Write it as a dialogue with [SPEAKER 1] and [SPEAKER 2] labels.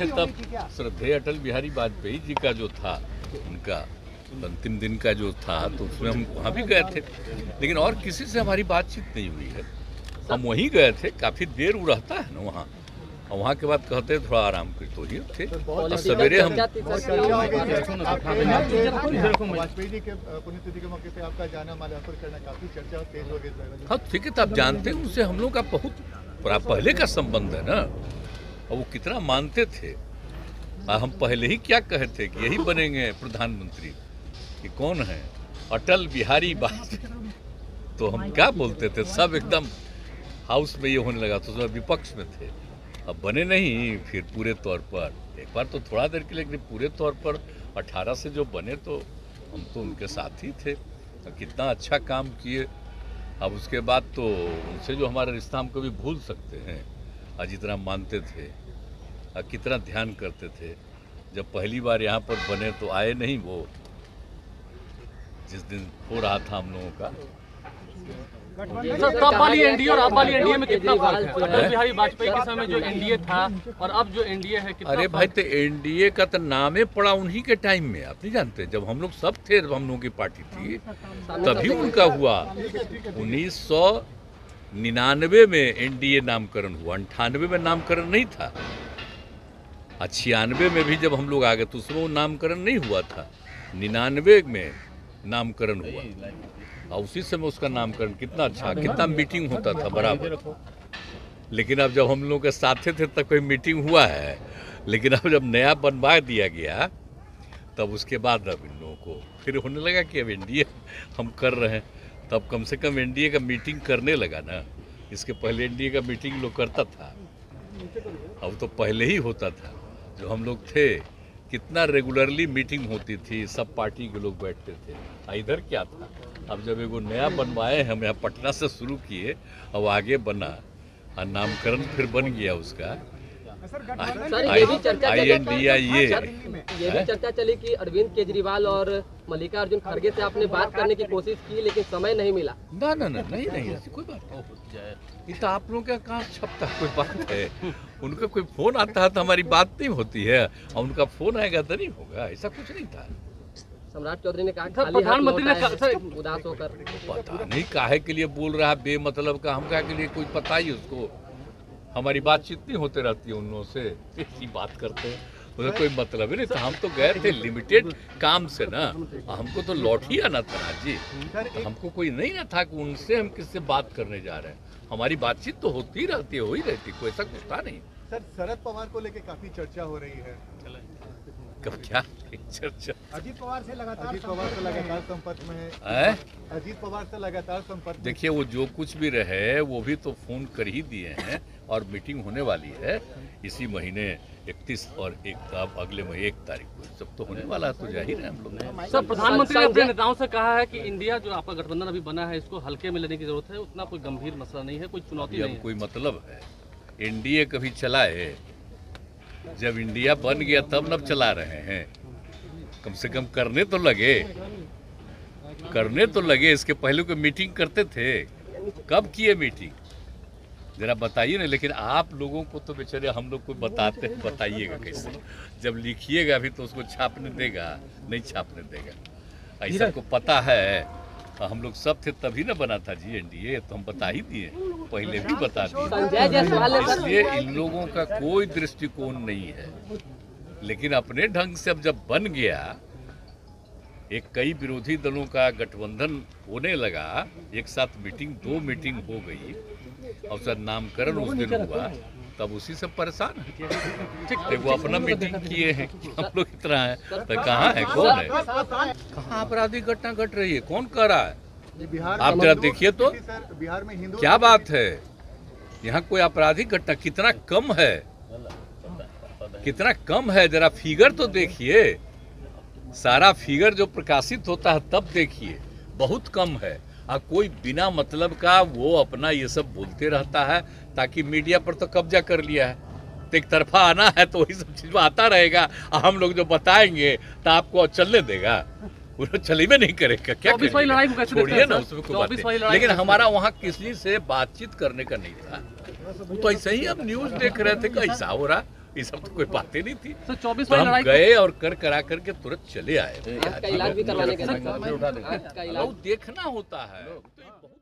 [SPEAKER 1] थे तब श्रद्धेय अटल बिहारी वाजपेयी जी का जो था उनका अंतिम दिन का जो था, तो उसमें हम वहाँ भी गए थे, लेकिन और किसी से हमारी बातचीत नहीं हुई है। हम वहीं गए थे, काफ़ी देर वो रहता है ना वहाँ, और वहाँ के बाद कहते थोड़ा आराम कर, तो ही थे। और सवेरे हम
[SPEAKER 2] वाजपेयी जी के पुण्यतिथि के मौके पे आपका जाना माल्यार्पण करना काफी चर्चा तेज हो गई।
[SPEAKER 1] हाँ ठीक है, तो आप जानते हैं उनसे हम लोग का बहुत पहले का संबंध है ना, और वो कितना मानते थे। हम पहले ही क्या कहे थे कि यही बनेंगे प्रधानमंत्री, कि कौन है अटल बिहारी वाजपेयी। तो हम क्या बोलते थे, सब एकदम हाउस में ये होने लगा, तो उसमें विपक्ष में थे। अब बने नहीं फिर पूरे तौर पर, एक बार तो थोड़ा देर के लिए, लेकिन पूरे तौर पर 18 से जो बने तो हम तो उनके साथ ही थे, तो कितना अच्छा काम किए। अब उसके बाद तो उनसे जो हमारा रिश्ता हम कभी भूल सकते हैं, और जितना मानते थे और कितना ध्यान करते थे। जब पहली बार यहाँ पर बने तो आए नहीं, वो जिस दिन हो रहा था हम लोगों का।
[SPEAKER 3] तब वाली एनडीए और अब वाली एनडीए में कितना फर्क है? अटल बिहारी वाजपेयी के समय जो एनडीए था और अब जो एनडीए है, कितना?
[SPEAKER 1] अरे भाई, तो एनडीए का तो नाम ही पड़ा उन्हीं के टाइम में, आप नहीं जानते? जब हम लोग सब थे, जब हम लोगों की पार्टी थी, तभी उनका हुआ। 1999 में एनडीए नामकरण हुआ, 98 में नामकरण नहीं था, 96 में भी जब हम लोग आ गए तो उसमें वो नामकरण नहीं हुआ था, 99 में नामकरण हुआ, और उसी समय उसका नामकरण कितना अच्छा, कितना मीटिंग होता था बराबर। लेकिन अब जब हम लोग के साथे थे तब कोई मीटिंग हुआ है, लेकिन अब जब नया बनवा दिया गया तब उसके बाद अब इन लोगों को फिर होने लगा कि अब एनडीए हम कर रहे हैं, तब कम से कम एनडीए का मीटिंग करने लगा ना। इसके पहले एनडीए का मीटिंग लोग करता था, अब तो पहले ही होता था। जो हम लोग थे, कितना रेगुलरली मीटिंग होती थी, सब पार्टी के लोग बैठते थे। इधर क्या था, अब जब एगो नया बनवाए हम यहाँ पटना से शुरू किए, अब आगे बना और नामकरण फिर बन गया उसका INDIA।
[SPEAKER 4] ये भी चर्चा चली कि अरविंद केजरीवाल और मल्लिकार्जुन खड़गे से आपने बात करने की कोशिश की, लेकिन समय नहीं मिला।
[SPEAKER 1] ना नहीं ऐसी कोई बात नहीं। ये तो आप लोगों का कहाँ छपता कोई बात है। उनका कोई फोन आता है तो हमारी बात नहीं होती है, और उनका फोन आएगा तो नहीं होगा, ऐसा कुछ नहीं था।
[SPEAKER 4] सम्राट चौधरी ने कहा
[SPEAKER 3] प्रधानमंत्री ने
[SPEAKER 4] उदास होकर,
[SPEAKER 1] पता नहीं काहे के लिए बोल रहा है बेमतलब का, हम कहा के लिए कोई पता ही उसको। हमारी बातचीत नहीं होते रहती है उन लोगों से, इसी बात करते हैं, उसे कोई मतलब ही नहीं था। हम तो गए थे लिमिटेड काम से ना, हमको तो लौट ही आना था ना जी, तो हमको कोई नहीं ना था कि उनसे हम किससे बात करने जा रहे हैं। हमारी बातचीत तो होती ही रहती है, हो ही रहती, कोई ऐसा कुछ था नहीं।
[SPEAKER 2] सर, शरद पवार को लेके काफी चर्चा हो रही है।
[SPEAKER 1] कब क्या चर्चा?
[SPEAKER 2] अजीत पवार से लगातार संपर्क में है। अजीत पवार से लगातार संपर्क।
[SPEAKER 1] देखिए, वो जो कुछ भी रहे वो भी तो फोन कर ही दिए हैं, और मीटिंग होने वाली है इसी महीने 31 और अगले महीने 1 तारीख को, सब तो होने वाला है, तो जाहिर है हम लोग।
[SPEAKER 3] सर, प्रधानमंत्री ने अपने नेताओं से कहा है कि इंडिया जो आपका गठबंधन अभी बना है, इसको हल्के में लेने की जरूरत है, उतना कोई गंभीर मसला नहीं है, कोई चुनौती नहीं है।
[SPEAKER 1] कोई मतलब है एनडीए कभी चला है? जब इंडिया बन गया तब न चला रहे हैं, कम से कम करने तो लगे। इसके पहले कोई मीटिंग करते थे? कब किए मीटिंग, जरा बताइए ना। लेकिन आप लोगों को तो बेचारे हम लोग को बताइएगा कैसे? जब लिखिएगा भी तो उसको छापने देगा, नहीं छापने देगा। ऐसा को पता है, हम लोग सब थे तभी ना बना था जी एनडीए, तो हम बता ही दिए, पहले भी बता दिए। इसलिए इन लोगों का कोई दृष्टिकोण नहीं है, लेकिन अपने ढंग से अब जब बन गया, एक कई विरोधी दलों का गठबंधन होने लगा, एक साथ मीटिंग 2 मीटिंग हो गई, और सर नामकरण उस दिन हुआ, तब उसी से परेशान है। ठीक, वो अपना मीटिंग किए हैं, हम लोग इतना है, तो कहाँ है, कौन है, कहाँ आपराधिक घटना घट रही है, कौन कर रहा है? आप जरा देखिए तो,
[SPEAKER 2] बिहार में हिंदू
[SPEAKER 1] क्या बात है, यहाँ कोई आपराधिक घटना कितना कम है, जरा फिगर तो देखिए। सारा फिगर जो प्रकाशित होता है तब देखिए, बहुत कम है। कोई बिना मतलब का वो अपना ये सब बोलते रहता है, ताकि मीडिया पर तो कब्जा कर लिया है, तो एक तरफा आना है, तो वही सब चीज आता रहेगा। हम लोग जो बताएंगे तो आपको चलने देगा, वो चले में नहीं करेगा, क्या करेगा? छोड़िए ना उसमें कोई बात नहीं। लेकिन हमारा वहाँ किसी से बातचीत करने का नहीं था, तो ऐसे ही हम न्यूज देख रहे थे कि ऐसा हो रहा, ये सब तो कोई बातें नहीं थी।
[SPEAKER 3] सर 24
[SPEAKER 1] तो
[SPEAKER 3] वाली
[SPEAKER 1] हम
[SPEAKER 3] लड़ाई
[SPEAKER 1] गए और कर करा करके तुरंत चले आए।
[SPEAKER 4] आँख का इलाज भी करवाने के बाद
[SPEAKER 1] वो देखना होता है। तो ये बहुत